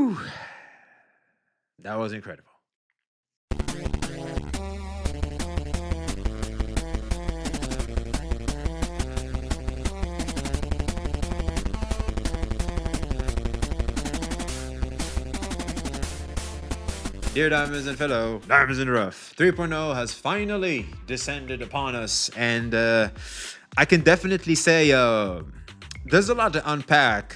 Woo! That was incredible. Dear Diamonds and fellow Diamonds in the Rough, 3.0 has finally descended upon us, and I can definitely say there's a lot to unpack,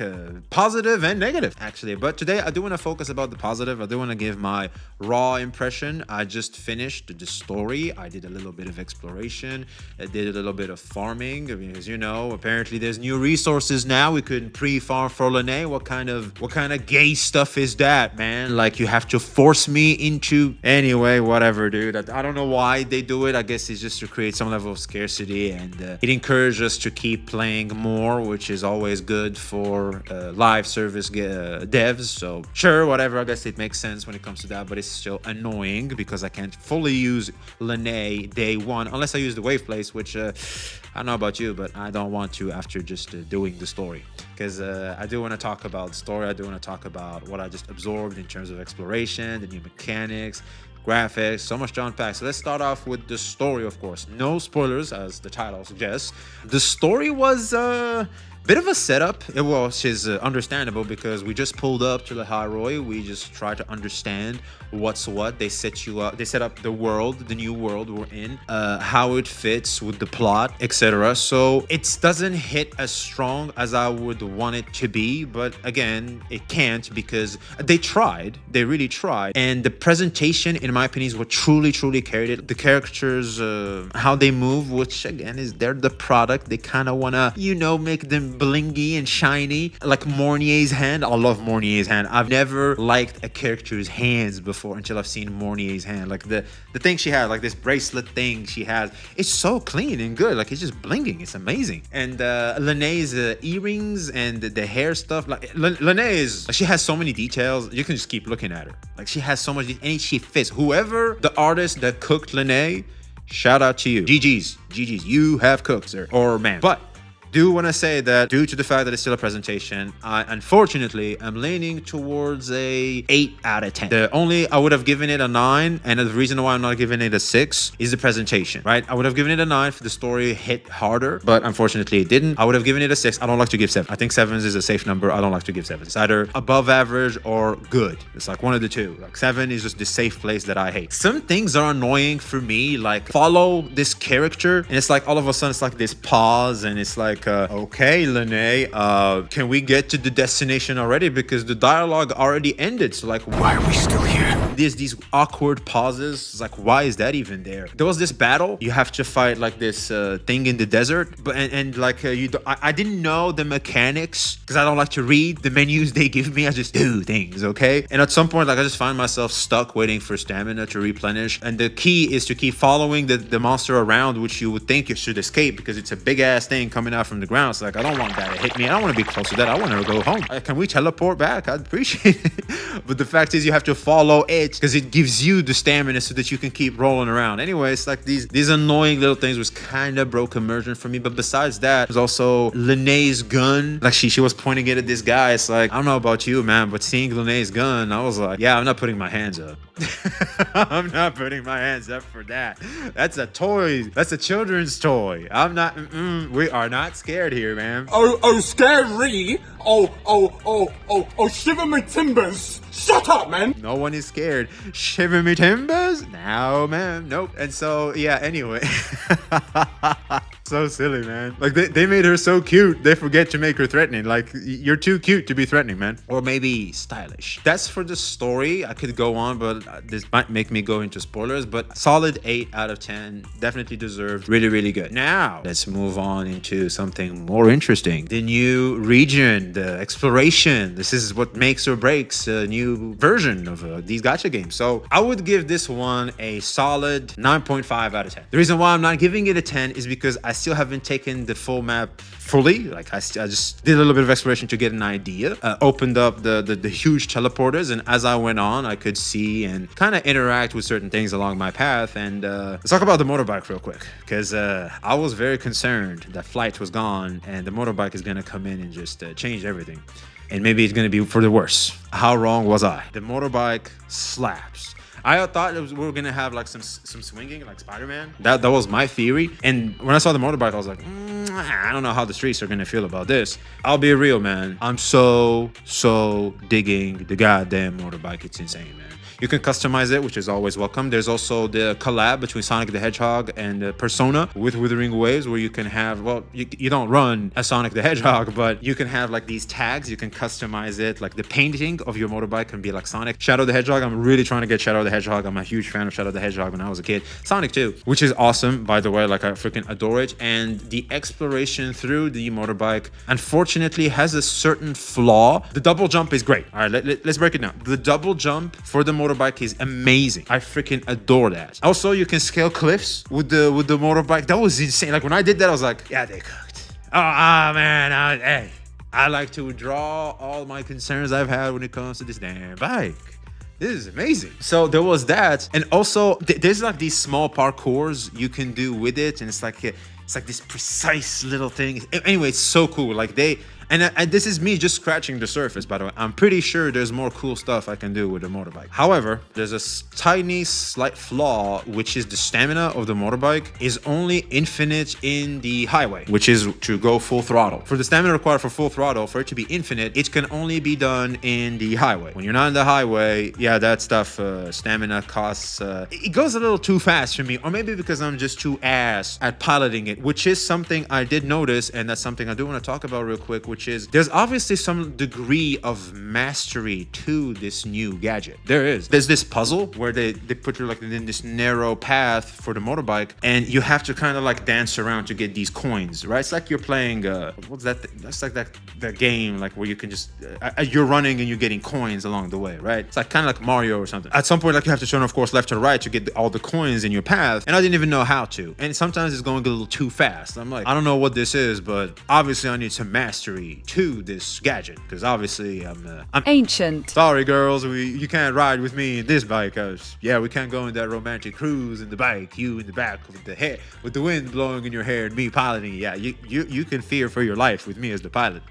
positive and negative, actually. But today I do want to focus about the positive. I do want to give my raw impression. I just finished the story. I did a little bit of exploration. I did a little bit of farming because, you know, apparently there's new resources now. We couldn't pre-farm for Lene. What kind of gay stuff is that, man? Like, you have to force me into... Anyway, whatever, dude. I don't know why they do it. I guess it's just to create some level of scarcity, and it encourages us to keep playing more, which is always good for live service devs. So sure, whatever, I guess it makes sense when it comes to that, but it's still annoying because I can't fully use Lene day one unless I use the wave place, which I don't know about you, but I don't want to after just doing the story, because I do want to talk about the story. I do want to talk about what I just absorbed in terms of exploration, the new mechanics, graphics, so much to unpack. So let's start off with the story, of course. No spoilers, as the title suggests. The story was bit of a setup. It was understandable because we just pulled up to the Leroy. We just try to understand what's what. They set you up. They set up the world, the new world we're in, how it fits with the plot, etc. So it doesn't hit as strong as I would want it to be, but again, it can't because they tried. They really tried, and the presentation, in my opinion, is what truly carried it. The characters, how they move, which again is they're the product. They kind of wanna, you know, make them blingy and shiny, like Mornier's hand. I love Mornier's hand. I've never liked a character's hands before until I've seen Mornier's hand. Like the thing she has, like this bracelet thing she has, it's so clean and good. Like, it's just blinging. It's amazing. And Lene's earrings and the hair stuff. Like Lene she has so many details. You can just keep looking at her. Like, she has so much, and she fits. Whoever the artist that cooked Lene, shout out to you. GG's, you have cooked, sir or ma'am. But do want to say that due to the fact that it's still a presentation, I unfortunately am leaning towards a 8 out of 10. I would have given it a 9, and the reason why I'm not giving it a 6 is the presentation, right? I would have given it a 9 if the story hit harder, but unfortunately it didn't. I would have given it a 6. I don't like to give 7. I think 7 is a safe number. I don't like to give 7. It's either above average or good. It's like one of the two. Like, 7 is just the safe place that I hate. Some things are annoying for me, like follow this character, and it's like all of a sudden it's like this pause, and it's like, okay, Lene, can we get to the destination already? Because the dialogue already ended. So, like, why are we still here? There's these awkward pauses. It's like, why is that even there? There was this battle. You have to fight like this thing in the desert, but like I didn't know the mechanics because I don't like to read the menus they give me. I just do things, okay? And at some point, like, I just find myself stuck waiting for stamina to replenish. And the key is to keep following the monster around, which you would think you should escape because it's a big ass thing coming out from the ground. So, like, I don't want that to hit me. I don't want to be close to that. I want to go home. Can we teleport back? I'd appreciate it. But the fact is, you have to follow it because it gives you the stamina so that you can keep rolling around. Anyway, it's like these annoying little things was kind of broke immersion for me. But besides that, there's also Lene's gun. Like, she was pointing it at this guy. It's like, I don't know about you, man, but seeing Lene's gun, I was like, yeah, I'm not putting my hands up. I'm not putting my hands up for that. That's a toy. That's a children's toy. I'm not. We are not scared here, man. Oh, scary. Oh, shiver my timbers. Shut up, man. No one is scared. Shiver me timbers? No, man. Nope. And so, yeah, anyway. So silly, man. Like, they made her so cute, they forget to make her threatening. Like, you're too cute to be threatening, man. Or maybe stylish. That's for the story. I could go on, but this might make me go into spoilers. But solid 8 out of 10. Definitely deserved. Really good. Now, let's move on into something more interesting. The new region, the exploration. This is what makes or breaks a new version of these gacha games. So I would give this one a solid 9.5 out of 10. The reason why I'm not giving it a 10 is because I still haven't taken the full map fully. Like, I just did a little bit of exploration to get an idea. Opened up the huge teleporters, and as I went on, I could see and kind of interact with certain things along my path. And let's talk about the motorbike real quick, because I was very concerned that Flight was gone and the motorbike is gonna come in and just change everything. and maybe it's gonna be for the worse. How wrong was I? The motorbike slaps. I thought we were gonna have like some swinging like Spider-Man. That was my theory. And when I saw the motorbike, I was like, I don't know how the streets are gonna feel about this. I'll be real, man. I'm so digging the goddamn motorbike. It's insane, man. You can customize it, which is always welcome. There's also the collab between Sonic the Hedgehog and Persona with Wuthering Waves, where you can have, well, you don't run as Sonic the Hedgehog, but you can have like these tags. You can customize it. Like the painting of your motorbike can be like Sonic. Shadow the Hedgehog, I'm really trying to get Shadow the Hedgehog. I'm a huge fan of Shadow the Hedgehog when I was a kid. Sonic too, which is awesome, by the way. Like I freaking adore it. And the exploration through the motorbike, unfortunately, has a certain flaw. The double jump is great. All right, let's break it down. The double jump for the motorbike is amazing. I freaking adore that. Also, you can scale cliffs with the motorbike. That was insane. Like when I did that, I was like, yeah, they cooked. Man, hey, I like to withdraw all my concerns I've had when it comes to this damn bike. This is amazing. So there was that, and also there's like these small parkours you can do with it, and it's like this precise little thing. Anyway, it's so cool. Like and this is me just scratching the surface, by the way. I'm pretty sure there's more cool stuff I can do with a motorbike. However, there's a tiny slight flaw, which is the stamina of the motorbike is only infinite in the highway, which is to go full throttle. For the stamina required for full throttle, for it to be infinite, it can only be done in the highway. When you're not in the highway, yeah, that stuff, stamina costs, it goes a little too fast for me, or maybe because I'm just too ass at piloting it, which is something I did notice, and that's something I do want to talk about real quick, which is there's obviously some degree of mastery to this new gadget. There's this puzzle where they put you like in this narrow path for the motorbike, and you have to kind of like dance around to get these coins, right? It's like you're playing what's that? That's like that game like where you can just you're running and you're getting coins along the way, right? It's like kind of like Mario or something. At some point, like you have to turn, of course, left or right to get all the coins in your path, and I didn't even know how to. And sometimes it's going a little too fast. I'm like, I don't know what this is, but obviously I need some mastery to this gadget, because obviously I'm ancient. Sorry, girls, you can't ride with me in this bike, cause yeah, we can't go in that romantic cruise in the bike. You in the back with the wind blowing in your hair and me piloting. Yeah, you can fear for your life with me as the pilot.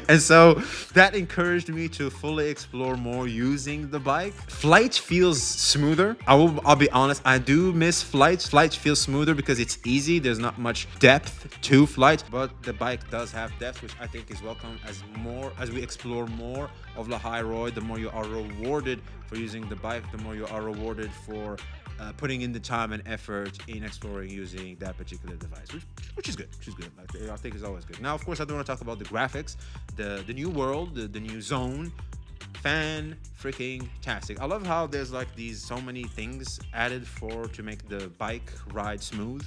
And so that encouraged me to fully explore more using the bike. Flight feels smoother. I'll be honest, I do miss flight. Flight feels smoother because it's easy. There's not much depth to flight, but the bike does have depth, which I think is welcome. As we explore more of La High the more you are rewarded for using the bike, the more you are rewarded for putting in the time and effort in exploring using that particular device, which is good. Like, I think it's always good. Now, of course, I do want to talk about the graphics, the new world, the new zone. Fan freaking tastic. I love how there's like so many things added to make the bike ride smooth,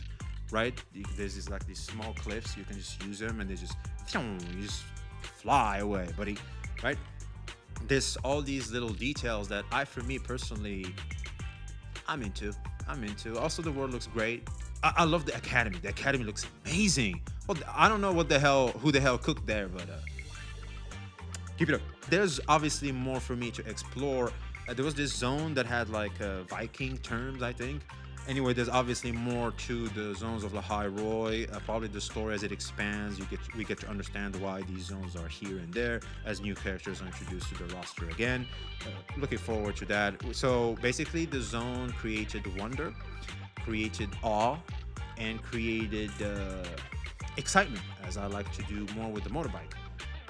right? There's these small cliffs. You can just use them and you just fly away, buddy, right? There's all these little details that for me personally, I'm into. Also, the world looks great. I love the academy. The academy looks amazing. Well, I don't know who the hell cooked there, but keep it up. There's obviously more for me to explore. There was this zone that had like Viking terms, I think. Anyway, there's obviously more to the zones of La High Roy. Probably the story as it expands, we get to understand why these zones are here and there as new characters are introduced to the roster again. Looking forward to that. So basically, the zone created wonder, created awe, and created excitement, as I like to do more with the motorbike.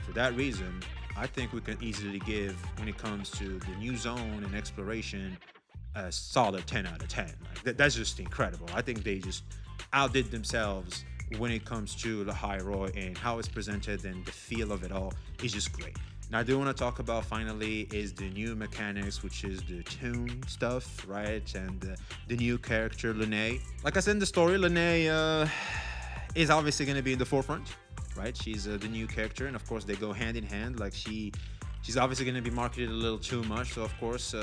For that reason, I think we can easily give, when it comes to the new zone and exploration, a solid 10 out of 10. Like, that's just incredible. I think they just outdid themselves when it comes to La High Roy, and how it's presented and the feel of it all is just great. Now, I do want to talk about finally is the new mechanics, which is the tune stuff, right? And the new character, Lene. Like I said in the story, Lene is obviously going to be in the forefront, right? She's the new character, and of course they go hand in hand. Like she's obviously going to be marketed a little too much, so of course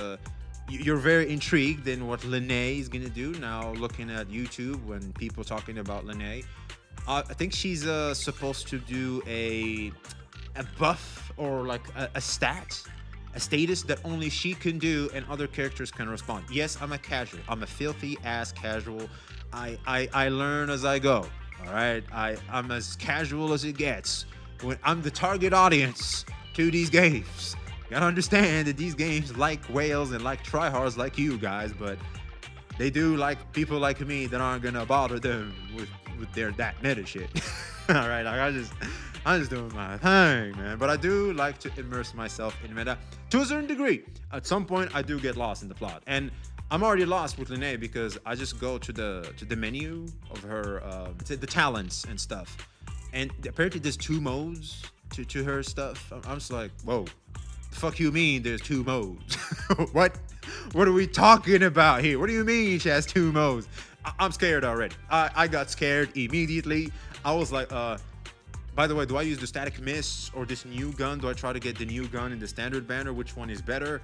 you're very intrigued in what Lene is going to do. Now, looking at YouTube when people talking about Lene, I think she's supposed to do a buff or like a status that only she can do and other characters can respond. Yes, I'm a casual. I'm a filthy ass casual. I learn as I go. All right, I'm as casual as it gets. When I'm the target audience to these games. You gotta understand that these games like whales and like tryhards like you guys, but they do like people like me that aren't gonna bother them with their that meta shit. All right, like I'm just doing my thing, man. But I do like to immerse myself in meta to a certain degree. At some point, I do get lost in the plot, and I'm already lost with Linnea because I just go to the menu of her the talents and stuff, and apparently there's 2 modes to her stuff. I'm just like, whoa, the fuck you mean there's 2 modes? What are we talking about here? What do you mean she has 2 modes? I'm scared already. I got scared immediately. I was like, by the way, do I use the static miss or this new gun? Do I try to get the new gun in the standard banner? Which one is better?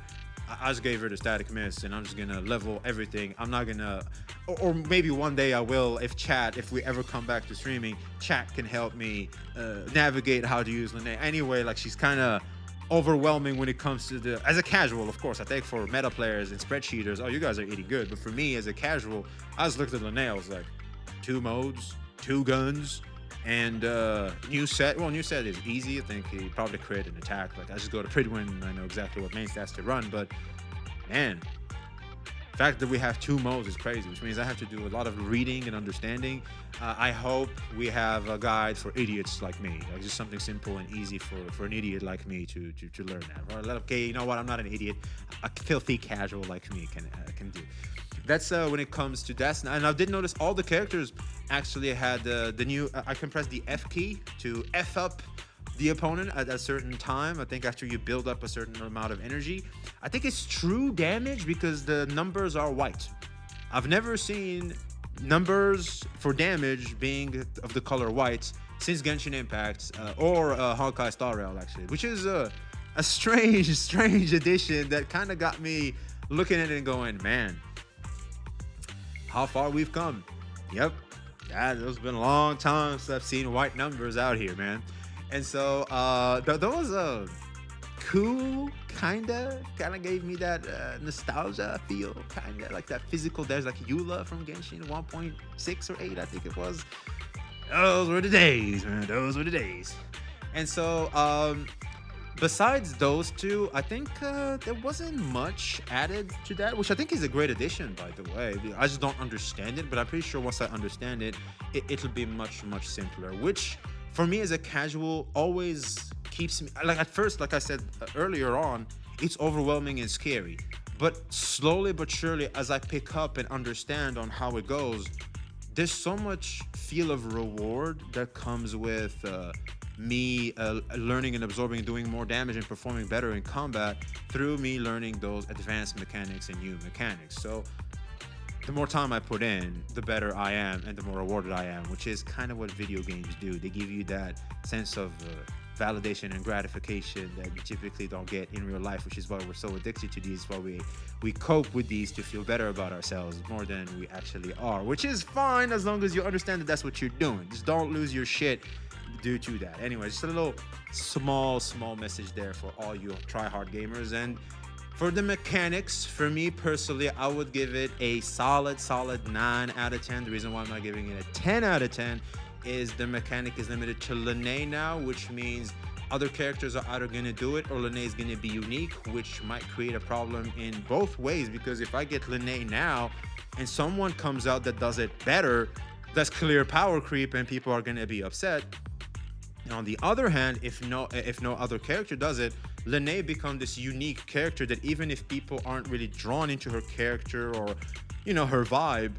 I just gave her the static miss, and I'm just gonna level everything. I'm not gonna, or maybe one day I will, if we ever come back to streaming, chat can help me navigate how to use Linnea. Anyway, like, she's kind of overwhelming when it comes to as a casual, of course. I think for meta players and spreadsheeters, oh, you guys are eating good. But for me as a casual, I just looked at Linnea, I was like, 2 modes, 2 guns, and new set. Well, new set is easy. I think he probably create an attack. Like, I just go to Pridwin and I know exactly what main stats to run. But man, the fact that we have 2 modes is crazy, which means I have to do a lot of reading and understanding. I hope we have a guide for idiots like me, like just something simple and easy for an idiot like me to learn that. Or, okay, you know what? I'm not an idiot. A filthy casual like me can do. That's when it comes to that. And I did notice all the characters actually had the new. I can press the F key to F up the opponent at a certain time. I think after you build up a certain amount of energy. I think it's true damage because the numbers are white. I've never seen numbers for damage being of the color white since Genshin Impact or Honkai Star Rail, actually, which is a strange addition that kind of got me looking at it and going, man, how far we've come. Yep. Yeah, it's been a long time since I've seen white numbers out here, man. And so that was cool, kinda gave me that nostalgia feel, kinda like that physical. There's like Eula from Genshin 1.6 or 8, I think it was. Those were the days, man. Those were the days. And so besides those 2, I think there wasn't much added to that, which I think is a great addition, by the way. I just don't understand it, but I'm pretty sure once I understand it, it'll be much simpler, which for me as a casual always keeps me, like, at first, like I said earlier on, it's overwhelming and scary, but slowly but surely as I pick up and understand on how it goes, there's so much feel of reward that comes with me learning and absorbing and doing more damage and performing better in combat through me learning those advanced mechanics and new mechanics. So the more time I put in, the better I am and the more rewarded I am, which is kind of what video games do. They give you that sense of validation and gratification that you typically don't get in real life, which is why we're so addicted to these, why we cope with these to feel better about ourselves more than we actually are, which is fine as long as you understand that that's what you're doing. Just don't lose your shit due to that. Anyway, just a little small message there for all you try-hard gamers. And for the mechanics, for me personally, I would give it a solid 9 out of 10. The reason why I'm not giving it a 10 out of 10 is the mechanic is limited to Linnea now, which means other characters are either going to do it or Linnea is going to be unique, which might create a problem in both ways, because if I get Linnea now and someone comes out that does it better, that's clear power creep and people are going to be upset. And on the other hand, if no other character does it, Linnea becomes this unique character that even if people aren't really drawn into her character or, you know, her vibe,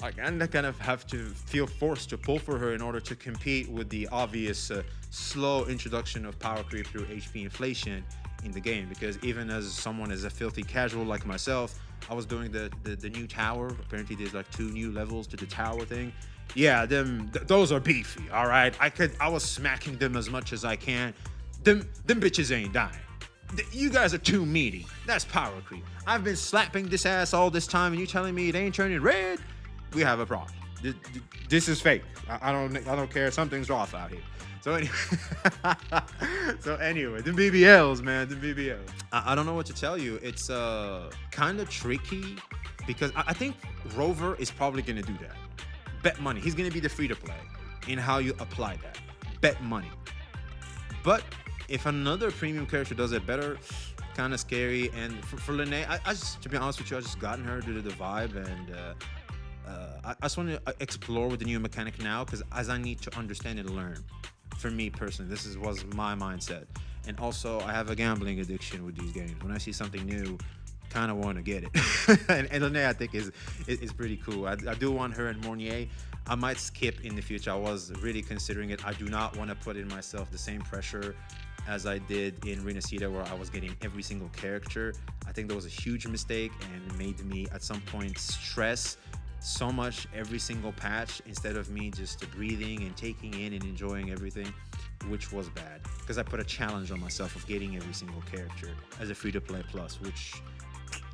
I kind of have to feel forced to pull for her in order to compete with the obvious slow introduction of power creep through HP inflation in the game. Because even as someone as a filthy casual like myself, I was doing the new tower. Apparently there's like 2 new levels to the tower thing. Yeah, those are beefy, all right? I was smacking them as much as I can. Them bitches ain't dying. You guys are too meaty. That's power creep. I've been slapping this ass all this time and you telling me it ain't turning red? We have a problem. This is fake. I don't care. Something's off out here. So anyway, the BBLs, man, the BBLs. I don't know what to tell you. It's kind of tricky because I think Rover is probably gonna do that. Bet money. He's gonna be the free to play in how you apply that. Bet money. But if another premium character does it better, kind of scary. And for Lene, I just, to be honest with you, I just gotten her due to the vibe, and I just want to explore with the new mechanic now, because as I need to understand and learn. For me personally, was my mindset, and also I have a gambling addiction with these games. When I see something new, kind of want to get it. And Lene, I think is pretty cool. I do want her and Mornier. I might skip in the future. I was really considering it. I do not want to put in myself the same pressure as I did in Renacida, where I was getting every single character. I think that was a huge mistake and made me at some point stress so much every single patch, instead of me just breathing and taking in and enjoying everything, which was bad, because I put a challenge on myself of getting every single character as a free-to-play plus, which,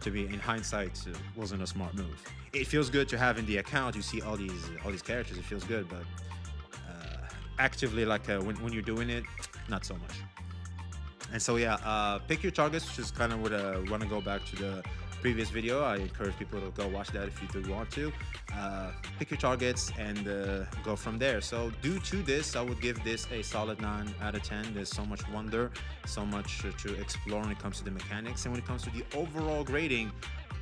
to be in hindsight, wasn't a smart move. It feels good to have in the account. You see all these characters. It feels good, but actively, like when you're doing it, not so much. And so yeah, pick your targets, which is kind of what I want to go back to the previous video. I encourage people to go watch that if you do want to. Pick your targets and go from there. So due to this, I would give this a solid 9 out of 10. There's so much wonder, so much to explore when it comes to the mechanics, and when it comes to the overall grading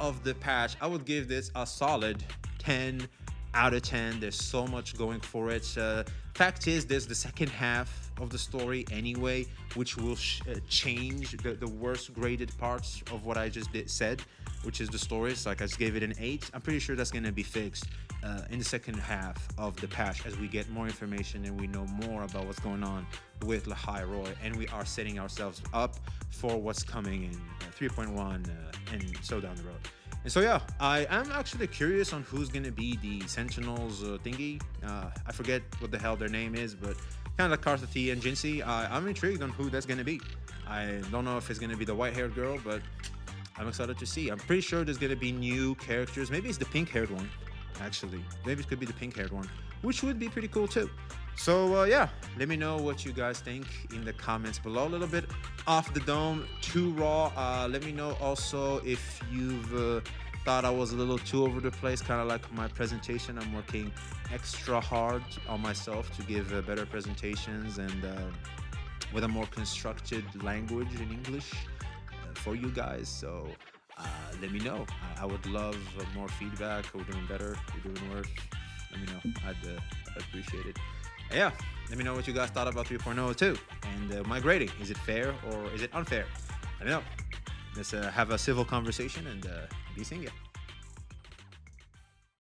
of the patch, I would give this a solid 10 out of 10. There's so much going for it. Fact is, there's the second half of the story anyway, which will change the worst graded parts of what I just said, which is the stories. Like, I just gave it an 8. I'm pretty sure that's going to be fixed in the second half of the patch, as we get more information and we know more about what's going on with Lahairoi, and we are setting ourselves up for what's coming in 3.1 and so down the road. And so yeah, I am actually curious on who's gonna be the Sentinels thingy. I forget what the hell their name is, but kind of like Karthathi and Jinxie. I'm intrigued on who that's gonna be. I don't know if it's gonna be the white-haired girl, but I'm excited to see. I'm pretty sure there's gonna be new characters. Maybe it's the pink-haired one, actually. Maybe it could be the pink-haired one, which would be pretty cool too. So yeah, let me know what you guys think in the comments below. A little bit off the dome, too raw. Let me know also if you've thought I was a little too over the place, kind of like my presentation. I'm working extra hard on myself to give better presentations and with a more constructed language in English for you guys. So let me know. I would love more feedback. We're doing better, we're doing worse. Let me know. I'd appreciate it. Yeah, let me know what you guys thought about 3.0 too, and my grading. Is it fair or is it unfair? Let me know. Let's have a civil conversation, and be seeing ya.